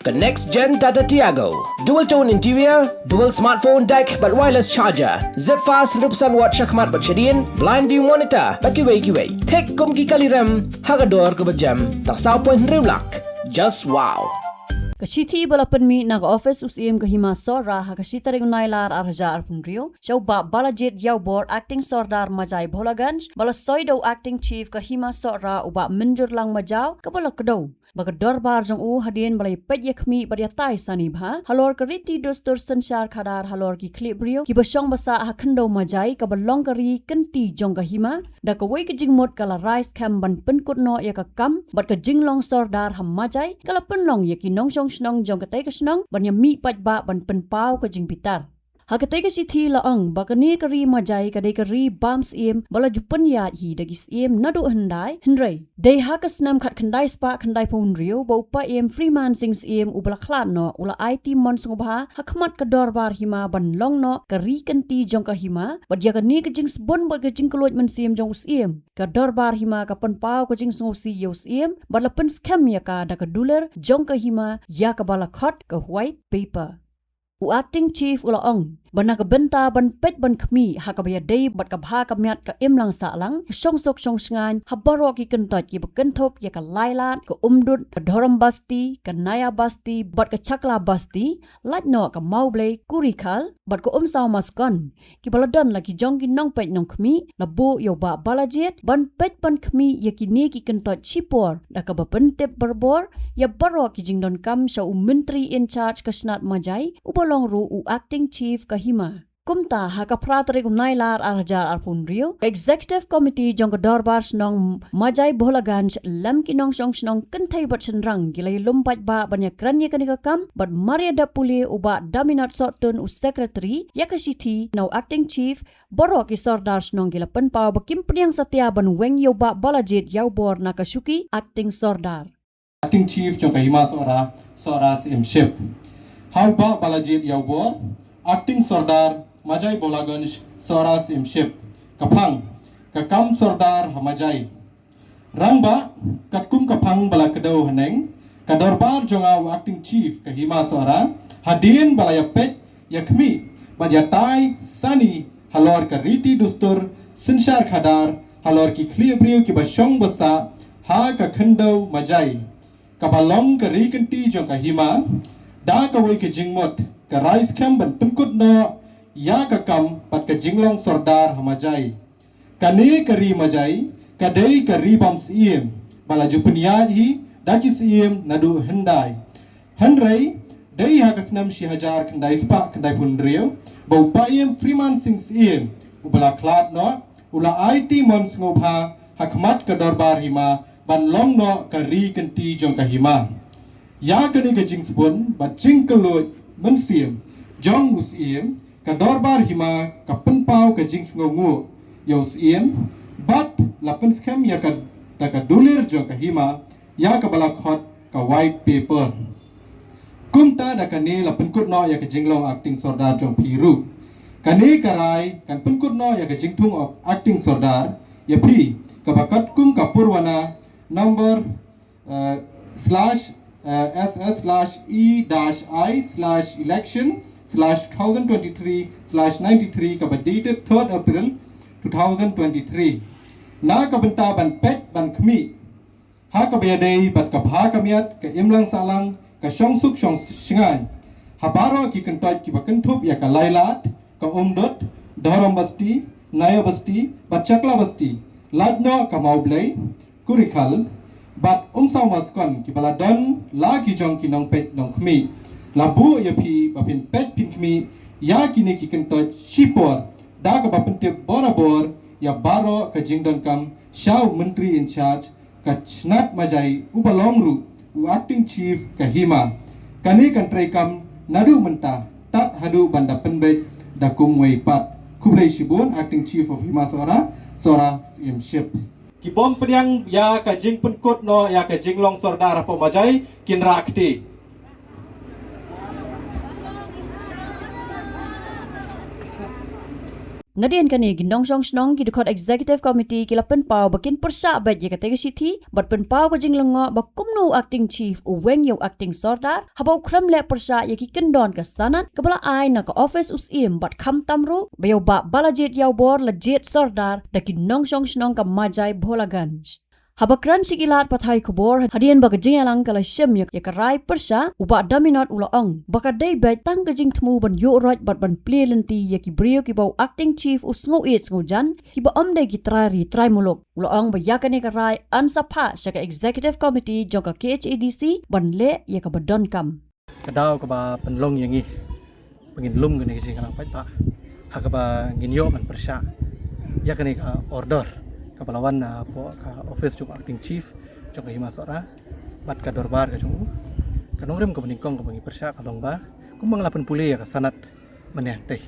The next gen Tata Tiago. Dual tone interior, dual smartphone deck but wireless charger. Zip fast 100% watt syakmat bercedian, blind view monitor. Bagi-wei. Tek kum ki kali rem, hagador ke berjam. Tak saupun rimlak. Just wow. Kashiti balapan mi naga office usim kahima sora ha kashita ring nailar arja arpunrio. Shau ba balajit yaw board acting sordar majai bholaganj. Bala soido acting chief kahima sora uba menjur lang majau kabala kedau. Baga dorbar jong u hadien balai pet yakmi badia tai sani bha. Halor kariti dostor sensyar khadar halor ki klip brio. Ki basyong basa ha kendo majai kabalong kari kenti jong kahima. Da kawai ke jingmot kala rice cam ban penkut no ya ka kam. Bat ke jinglong sordar ham majai. Kala penlong ya ki nong snong jong katai ka snong ban ya mi pat ba ban pen pau ka jing pitar. Ha katai ka sithi laang bakani kari majai kadai kari bams im bala jupan ya hi dagis im nadu handai hendrai dei ha ka snam khat khandai spa khandai pun rio bo pa im freeman sings im ubla khlat no ula IT mon sngobha hakmat ka dorbar hima ban long no kari kanti jong ka hima bad ya ka ni ka jing sbon bad ka jing kloj man sim jong us im ka dorbar hima ka pen pau ka jing sngosi yos im bala pen scam ya ka da ka duler jong ka hima ya ka bala khat ka white paper u acting chief ula ong bana ka benta ban pet ban khmi ha ka baya dei bat ka bha ka miat ka im lang sa lang song sok song sngan ha baro ki kentot ki baken thop ya ka lailat ka umdut ka dhoram basti ka naya basti bat ka chakla basti lat no ka mauble kurikal bat ko saw maskon ki baladon la ki jong ki nong pet nong khmi la bo yo ba balajet ban pet ban khmi ya ki ne ki kentot chipor da ka ba pen tep berbor ya baro ki jingdon kam sa menteri in charge ka snat majai ubolong ru u acting chief ka hima. Kumta haka pratrik nailar arjar arpun rio. Executive Committee jong dorbar snong majai bholaganj lam kinong song snong kentai bat senrang gilai lumpat ba banyak kranya kanika kam bat Maria da puli uba daminat sotun u secretary yakasithi now acting chief boro ki sordar snong gila penpau bakim priang satya ban weng yo ba balajit yaw bor nakasuki acting sordar. Acting chief jong kahima sora simship. How ba balajit yaw bor acting sordar majai bolaganj soras imship kapang kakam sordar hamajai rangba katkum kapang bala kedau haneng kadorbar jonga acting chief kahima sora hadin balaya pet yakmi badyatai sani halor kariti dustur sinshar khadar halor ki khliabriu ki basyong basa ha ka khandau majai kabalong karikenti jong kahima da kawai ke jingmot ka rice cam ban penkut no ya ka kam pat ka jinglong sordar hamajai kane kari majai kadai kari bam sim bala jupniya hi daki sim nadu hendai handrai dai ha kasnam shi hajar khandai spa khandai punrio bau paim freeman sing sim ubala klat no ula IT mons ngobha hakmat ka dorbar hima ban long no kari kenti jong ka hima ya kane ka jingsbon bat jingkelot mensim jong usim ka dorbar hima ka penpau ka jings ngongu yo usim bat lapen scam ya ka dulir jong ka hima ya ka balak hot ka white paper kumta da kane lapen kut no ya ka jinglong acting sordar jong piru kane karai kan penkut no ya ka jingtung of acting sordar ya pi ka bakat kum ka purwana number /e-i/election/2023/93 ka dated 3rd April 2023 na ka benta ban pet ban khmi ha ka bayadei bat ka bha kamiat ka imlang salang ka shong suk shong shingan habaro ki kentot ki bakan thup ya ka lailat ka umdot dharam basti naya basti bat chakla basti lajno ka maublai kurikal bat saw maskon ki baladon la ki jong ki nong pet nong khmi labu ya pi bapin pet pin khmi ya ki ne ki kentot shipor da ka bapin te borabor ya baro ka jingdon kam shaw menteri in charge ka chnat majai ubalong ru u acting chief ka hima kani kantrai kam nadu menta tat hadu banda penbet da kum wei pat kublai shibun acting chief of hima sora imship ki bom priang ya ka jing penkut no ya ka jing long sordar po majai kin rakti Ngadian kani ginong song snong ki dukot executive committee ki lapen pau bakin persya bet ye katega sithi bat pen pau ko jing lengo bakumno acting chief uweng yo acting sordar habau kram le persya ye ki kendon ka sanat kabala ai na ka office usim bat kham tamru bayo ba balajit yaw bor lejit sordar da ginong song snong ka majai bholaganj Habakran sikilat pathai kubor hadian baka jingalang kala syem ya karai persya uba daminat ulaong baka day bet tang kajing temu ban yo roj bat ban play lenti ya ki brio ki bau acting chief usngo it ngojan ki ba omde ki try muluk ulaong ba yakane karai ansapa syaka executive committee jongka KHADC ban le ya ka badon kam kadau ka ba penlong yang ni pengin lum gani kajing kalang pai pa haka ba ngin yo man persya ya kani ka order kapalawan na po ka office jung acting chief jong ka hima sora bat ka dorbar ka jung kanong rem ka beningkong ka bangi persya kalong ba kumang 80 ya ka sanat maneh teh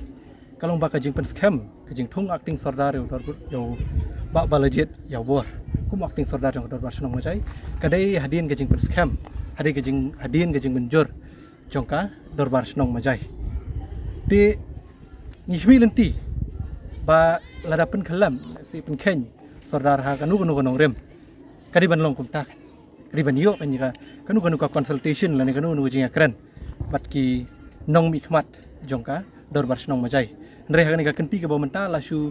kalong ba ka jing pen scam ka jing thung acting sordar yo ba balajit ya bor kum acting sordar jong ka dorbar senong majai kadai hadin ka jing pen scam hadin ka jing menjur jong ka dorbar senong majai di nishmi lenti ba ladapen kalam si pen keny sordar ha kanu rem kadi ban long kumtak kadi ban yo kan kanu ka consultation la ne kanu jing akran bat ki nong mi khmat jongka dorbar snong majai nre ha ka kenti ka bomenta la shu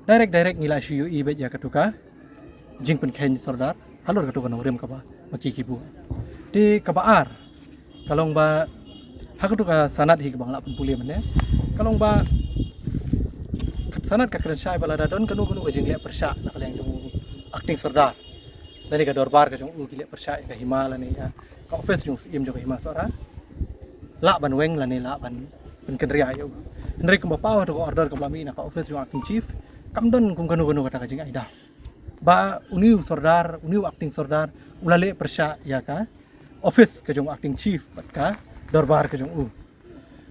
direct ngila shu yo i bet ya katuka jing pen khen sordar halor katu rem ka ba maki kibu di kabaar kalong ba ha katuka sanat hi ka bangla pen puli mane kalong ba sanat ka keren syai balada don kanu jing le persya nak yang jung acting sordar dan ka dorbar ka jung le persya ka himala ni ka office jung sim jung hima sora la ban weng la ni la ban pen kendria yo ndre ka bapaw to order ka lami na ka office jung acting chief kam don kung kanu kata ka jing aida ba uniu sordar uniu acting sordar ulale persya ya ka office ka jung acting chief bat ka dorbar ka jung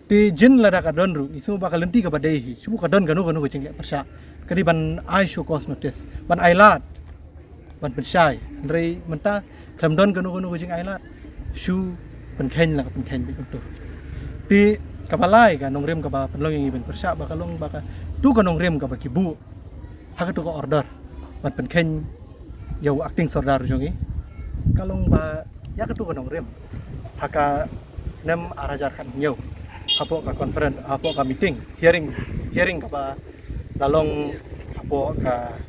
ti jin lada ka don ru isu bakal lenti ka badai subu ka don kanu jing le persya kadi ban ai show cause notice ban ailat ban pensyai ndrei menta klam don kanu jing ailat shu pen khen la pen khen bi tu ti kapalai ka nong rem ka ba penlong yang ben persya ba kalong ba ka tu ka nong rem ka ba kibu ha ka tu ka order ban pen khen yau acting sordar jongi kalong ba ya ka tu ka nong rem ha ka snem arajar kan nyau apo ka conference apo ka meeting hearing ka ba lalong apo ka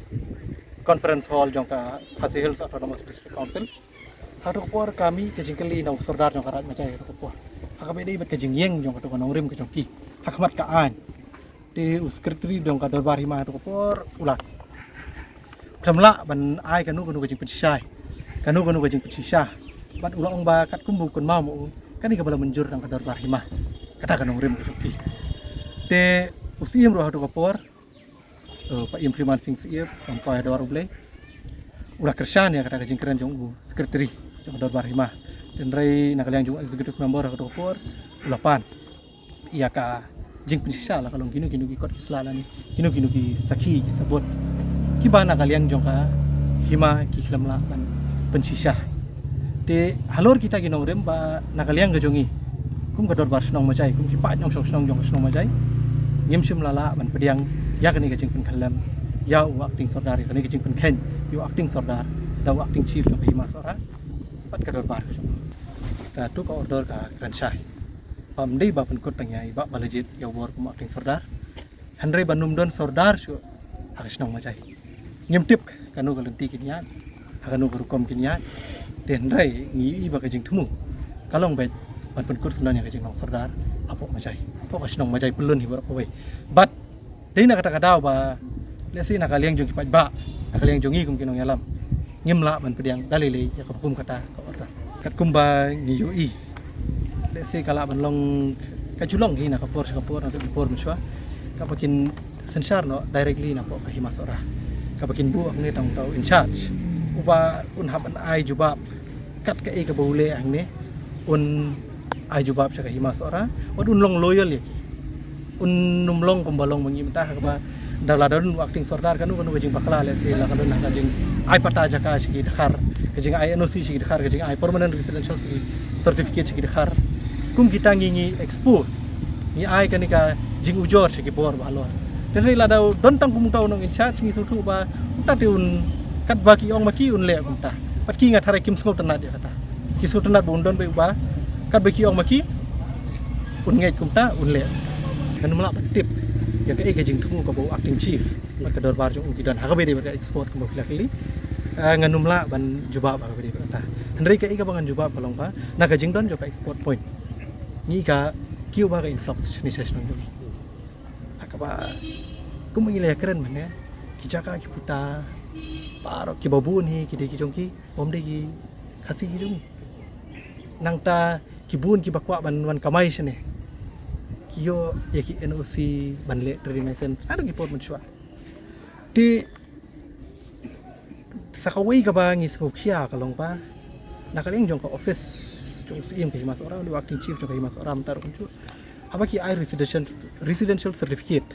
conference hall jong ka Khasi Hills Autonomous District Council hadu por kami ke jingkeli na sordar jong karat macai hadu por haka be dei bet ke jingyeng jong ka nong rim ke jong ki hakmat ka an ti secretary jong ka dorbar hima hadu por ulat klamla ban ai kanu ke jing pensyai kanu ke jing pensya bat ulong ba kat kumbu kun mau kani ka bala menjur nang ka dorbar hima kata kanong rem kesuki te usim roh hadu kapor pa impriman sing siep sampai dor ble ulah kersan ya kata kajing keren jong secretary jong dorbar hima dan rai nakaliang jong executive member hadu kapor ulapan iya ka jing pensya la kalong ginu ki kot isla ni ginu ki sakhi ki sabot ki ba nakaliang jong ka hima ki khlamla ban pensya te halor kita ginong rem ba nakaliang ga jongi kum ka dorbar snong majai kum ki pa nyong snong jong snong majai ngim sim lala ban pediang ya kani ka jing pen khalam ya u acting sordar kani ka jing pen khen yu acting sordar da acting chief jong hima sora pat ka dorbar ka jong ka tu ka order ka kran syai pam dei ba pen kot pangyai ba balajit ya bor kum acting sordar handre banum don sordar shu ha snong majai ngim tip kanu ka lenti kinyan ha kanu ka rukom kinyan den rai ngi ba ka jing thumu kalong bet ban pen kut sebenarnya kajing nong sordar apok majai apok kasnong majai pelun hi berapa we but dei nak kata kadau ba lesi nak kaliang jong kipat ba nak kaliang jongi kum kinong yalam ngimla ban pediang dalile ya kum kata ka order kat kum ba ngi yui lesi kala ban long kajulong hi nak kapor nanti kapor miswa ka bakin sensar no directly na po ka himas ora ka bakin bu ang ni tong tau in charge uba un haban ai jubab kat ka e ka bole ang ni un ai jubab sa himas ora wad unlong loyal ya un numlong kumbalong mangimta ka ba daladon acting sordar kanu jing bakla le sila kanu na jing ai pata jaka sigi dakhar jing ai NOC sigi dakhar jing ai permanent residential sigi certificate sigi dakhar kum kita ngi expose ni ai kanika jing ujor sigi bor balor dan ri la dau don tang kum tau nong in charge ngi su thu ba ta tiun kat ba ki ong ma ki un le kum ta pat ki ngat hare kim sngau tanat dia kata ki su tanat bun don be ba kat ba ki ong ma ki un ngai kum ta un le kan mala tip ya ka jing thu ka bo acting chief mat ka dor bar jong ki dan ha ka be de export kum ba kili nganumla ban juba ba ka be kata hendrai ka bangan juba palong pa na ka jing don jo ka export point ni ka kiu ba ka influx ni ses nong ka ba kum ngi le keren man ya ki jaka ki puta paro ki babun hi ki de ki jong ki om de ki khasi ki jong nang ta ki bun ki bakwa ban kamai sene ki yo ya ki NOC ban le trading license ada ki pot menchua di sakawai ka ba ngi sko khia ka long pa nakaleng jong ka office jong sim ka himas orang du acting chief jong ka himas orang tar kunchu apa ki ai residential certificate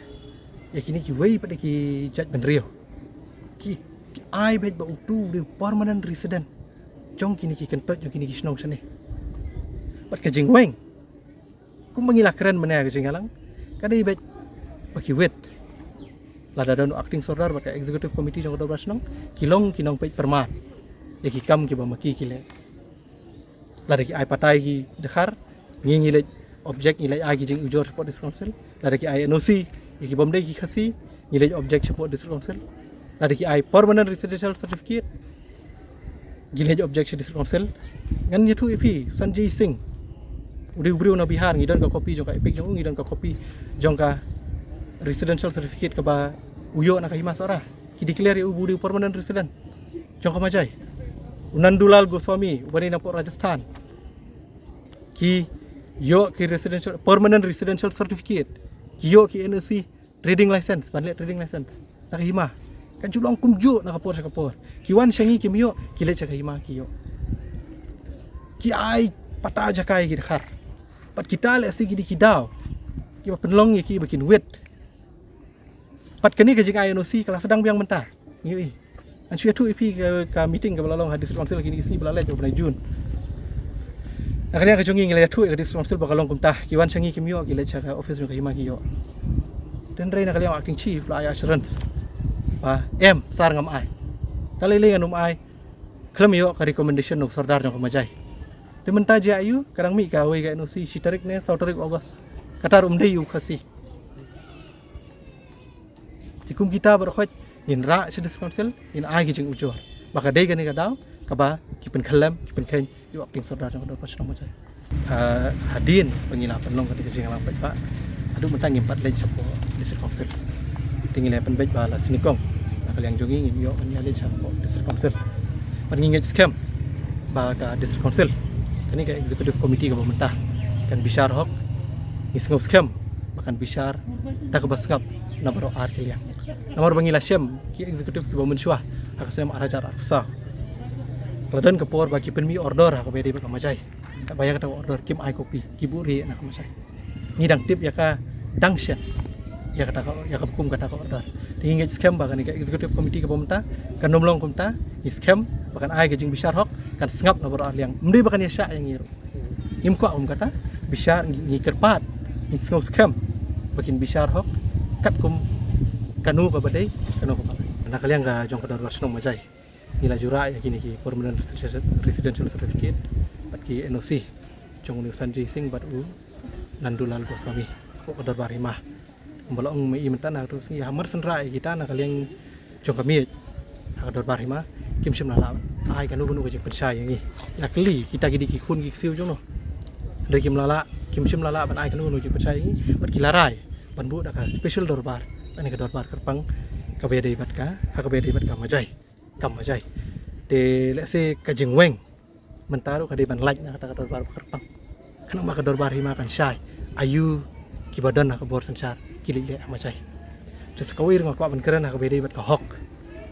ya kini ki wei pada ki judge ban rio ki ai bet ba utu de permanent resident jong kini ki kentot jong kini ki snong sene bat ka jing weng kum mangila keren mana ka jing alang kadai bet ba ki wet lada don acting sordar bat ka executive committee jong do snong kilong kinong pet permat ya ki kam ki ba maki ki le lada ki ai patai ki dekhar ngi le object nilai ai ki jing ujor support district council lada ki ai NOC ki bomde ki khasi nilai object support district council lada ki ai permanent residential certificate gilai object district council ngan yetu EP Sanjay Singh uri ubri na Bihar ngi don ka copy jong ka epic jong ngi don ka copy jong ka residential certificate ka ba uyo na ka himas ora ki declare ubudi permanent resident jong ka majai Nandulal Goswami ubani na po Rajasthan ki yo ki residential permanent residential certificate ki yo ki NOC trading license banle trading license nak hima kan julong kumju nak kapor ki wan shangi ki miyo ki le chaka hima ki yo ki ai pata jakai ki dekhar pat kita le si ki daw ki penlong ki bikin wet pat kani ka jing NOC kala sedang biang mentah ngi an share tu EP ka meeting ka balalong hadis council kini isi balale jo bulan Jun nakalian ka jongi ngile tu ka district council bakalong kumtah kiwan sangi kimyo ki lecha ka office ka hima kiyo dan rai nakalian acting chief la assurance pa sar ngam ai talile nganum ai klam yo ka recommendation no sardar jong kamajai de mentaja ayu kadang mi ka we ka NOC sitarik ne sautarik August katar umdei yu khasi sikum kita berkhot in ra district council in ai ki jing ujor baka dei gani ka daw ka ba ki pen khalam ki pen khen yu acting sardar jong do pas no majai hadin pengila penlong ka jing alang pa adu mentang impat le chapo district council tingil pen bet bala sinikong nakaliang jongi ngim yo nyale chapo district council paningit scam ba ka district council kani ka executive committee ka pemerintah kan bishar hok isngau scam bahkan bishar tak basngap namaro ar kaliang namar bangila syam ki executive ki bamunshwa akasem arajar arsa ladan ke por bagi penmi order ka bede ka majai tak bayar kata order kim ai kopi kiburi nak majai ngidang tip ya ka dangshan ya kata ya ka hukum kata ka order tinggi scam bahkan ka executive committee ka pemerintah kan nomlong kumta scam bahkan ai gajing bishar hok kan sengap namaro ar liang mendai bahkan ya syak yang ngiru im ko kata bishar ngikirpat ngau scam bakin bishar hok kat kum kanu ka badai kanu ka nak kalian ga jong ka darwas no majai nila jura ya kini ki permanent residential certificate bat ki NOC jong ni Sanjay Singh bat u Nandulal Goswami ko ka darbar himah balong mai mentan terus ngi hamar senra kita nak kalian jong kami ka darbar himah kim sim lala ai kanu kanu ka jing pensai ngi nakli kita gidi ki khun ki siu jong no dari kim lala kim sim lala ban ai kanu kanu jing pensai ngi bat ki larai ban bu da ka special darbar ani ka darbar kerpang ka bedai bat ka ha ka bedai bat ka majai kam majai de let's say ka jing weng mentaru ka de ban like na kata darbar kerpang kana ma ka darbar hima kan syai ayu ki badan ka bor sansar kili le majai terus ka wir ngakwa ban keren ka bedai bat ka hok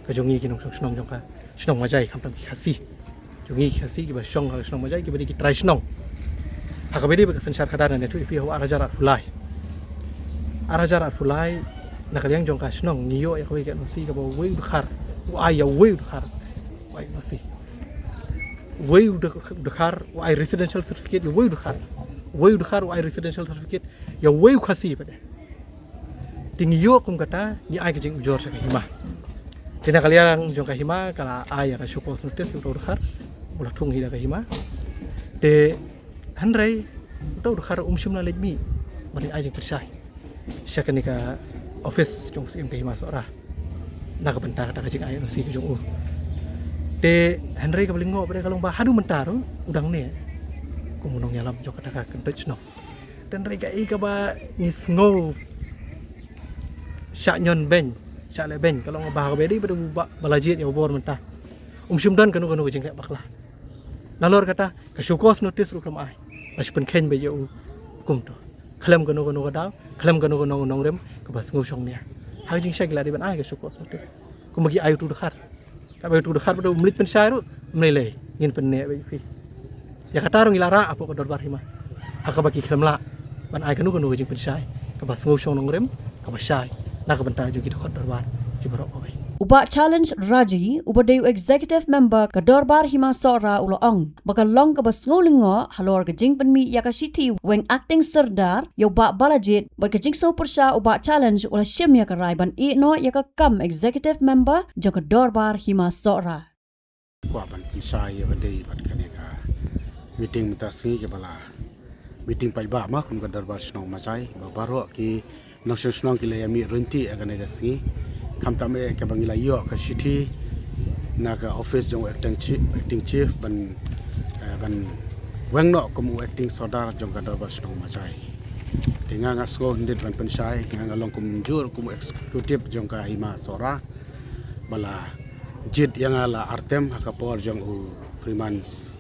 ka jongi ki nong snong jong ka snong majai kam tam ki khasi jongi ki khasi ki ba shong ka snong majai ki bedi ki try snong ha ka bedai bat ka sansar kadar ne tu ipi ho arajar fulai nakaliang jong ka snong niyo ya kawi ka nosi ka ba wei khar wa ya wei khar wai nosi wei khar wa residential certificate ya wei khar wa residential certificate ya wei khasi pada tinggi yo kum kata ni ai kejing ujor sa hima tina kalian jong ka hima kala ai ka syukur notis ro khar ulah thung hida ka hima te hanrai do khar shum na lejmi mari ai jing persai syakani ka office jong sim ka hima sora na ka bentar ka jing ai no si jong te hanrai ka belingo pada kalong ba hadu mentar udang ne kumunong yalam jong kata ka kentech no dan rega ka ba ngisngo syak nyon ben syak le ben kalau ngabah ka bedi pada balajit ya bor mentah syumdan kanu jing lek baklah nalor kata ka syukos notis ru kram ai mas pen ken be yo kum to khlem kanu ka daw khlem kanu nong rem ka bas ngau song nia ha jing syak la di ban ai ka syukos notis kum bagi ai tu dekhar ka be tu dekhar pada umlit pen syai ru mele ngin pen ne be fi ya kata rong ilara apa ko dorbar hima ha ka bagi khlem la ban ai kanu jing pen syai ka bas ngau song nong rem ka bas syai nak benta juga di dorbar ibarat apa Uba challenge Raji, uba dew executive member ka dorbar hima sora uloong. Baka long ka bas ngolingo halor ka jing penmi ya ka shiti weng acting serdar yo ba balajit but ka jing so persya uba challenge ula shim ya ka raiban i no ya ka kam executive member jo ka dorbar hima sora. Kwa ban pisai ya badai bat kane ka meeting mutasi ke bala meeting pai ba ma kun ka dorbar snong masai ba baro ki national snong ki le mi renti agane ka si kam tame ke bangila yo ka city na ka office jong acting chief ban wang no kum acting sodar jong ka dorbar snong masai tinga nga sko ndit ban pensai nga long kum jur kum executive jong ka hima sora bala jid yang ala artem hakapor jong u freemans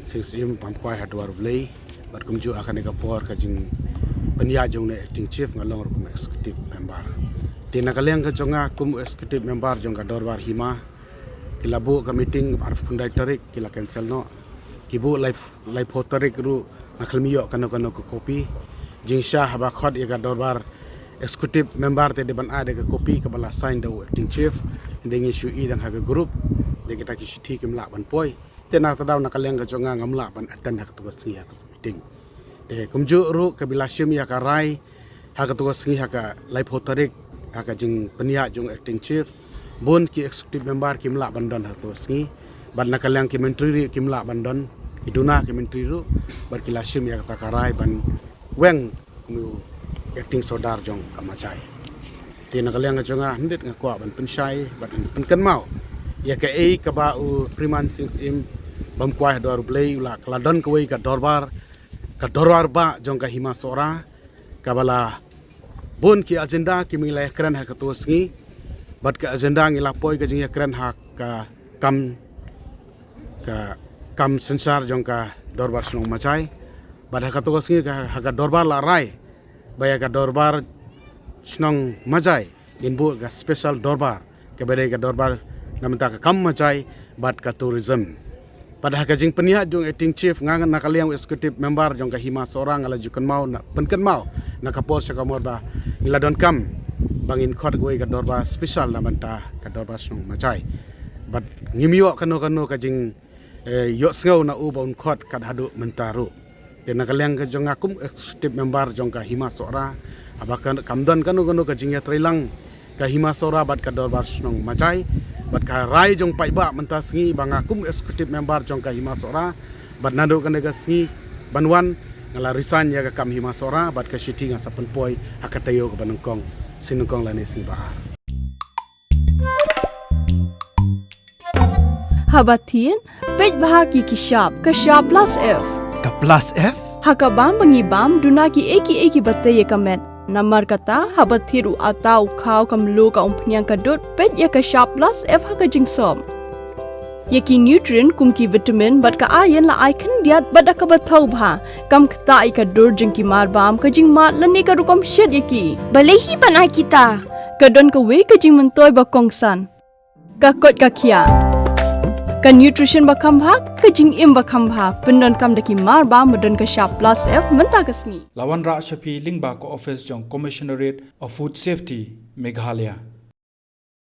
6im pamkwai hadwar blei bat kum ju akan ekapor ka jing penya jong ne acting chief ngalong kum executive member tina kaleng ka jonga kum executive member jong ka dorbar hima kilabu ka meeting arf kundai tarik kila cancel no kibu live hotarik ru nakhalmiyo kano ko kopi jing syah ba khod ya ka dorbar executive member te deban ada ka kopi ka bala sign da acting chief dengan isu i dang haga group de kita ki sithi kimla ban poi tena tadaw nakaleng ka jonga ngamla ban atan hak tugas ngi hak meeting de kumju ru ka bilashim ya ka rai hak tugas ngi hak live hotarik hak jing penia jong acting chief bon ki executive member kimla ban don hak tugas ngi ban nakaleng ki menteri kimla ban don iduna ki menteri ru bar kilashim ya ka rai ban weng mu acting sodar jong kamachai tina kaleng jonga ndit nga kwa ban pensai ban penkan mau ya ka ka ba u freeman sings im bam kwa dor blei ula kladon kwei ka dorbar ba jong ka hima sora ka bala bon ki agenda ki mila kran ha ka tosngi bat ka agenda ngila poi ka jing kran ha ka kam sensar jong ka dorbar snong machai bat ha ka tosngi ka dorbar la rai baya ka dorbar snong majai inbu ga special dorbar ke bere ga dorbar namta ka kam majai bat ka tourism pada ka jing penia jong acting chief ngang na kaliang executive member jong ka hima seorang ala jukan mau na penken mau na ka pos ka morba ila don kam bangin khot goi ga dorbar special namta ka dorbar snong majai bat ngimio kano ka jing yo sngau na u baun khot ka hadu mentaru tena kaliang ka jong akum executive member jong ka hima seorang abakan kamdan kanu ka jingya trilang ka hima sora bat ka dorbar snong macai bat ka rai jong pai ba mentas ngi banga kum executive member jong ka hima sora bat nado ka nega ngi banwan ngala resign ya ka kam hima sora bat ka shiti nga sapen poi hakatayo ka banungkong sinungkong lani si ba Habatin pej bahagi ki shop ka shop plus f Ka plus F? hakabam bangibam dunaki eki batay kamet namar kata habathiru atau khau kamlu ka umpnyang kadut pet ya ka shop plus f haka jingsom yaki nutrient kumki vitamin bat ka iron la icon diat bada ka bathau bha kam khta ka dur jingki marbam ka jingma lani ka rukom shed yaki balehi banai kita kadon ka we ka jing mentoy ba kongsan ka kot ka khia ka nutrition ba khambha ka jing im ba khambha pendon kam daki marba modon ka shop plus f menta kasni Lawan Ra Shafi Lingba ko office jong Commissionerate of Food Safety Meghalaya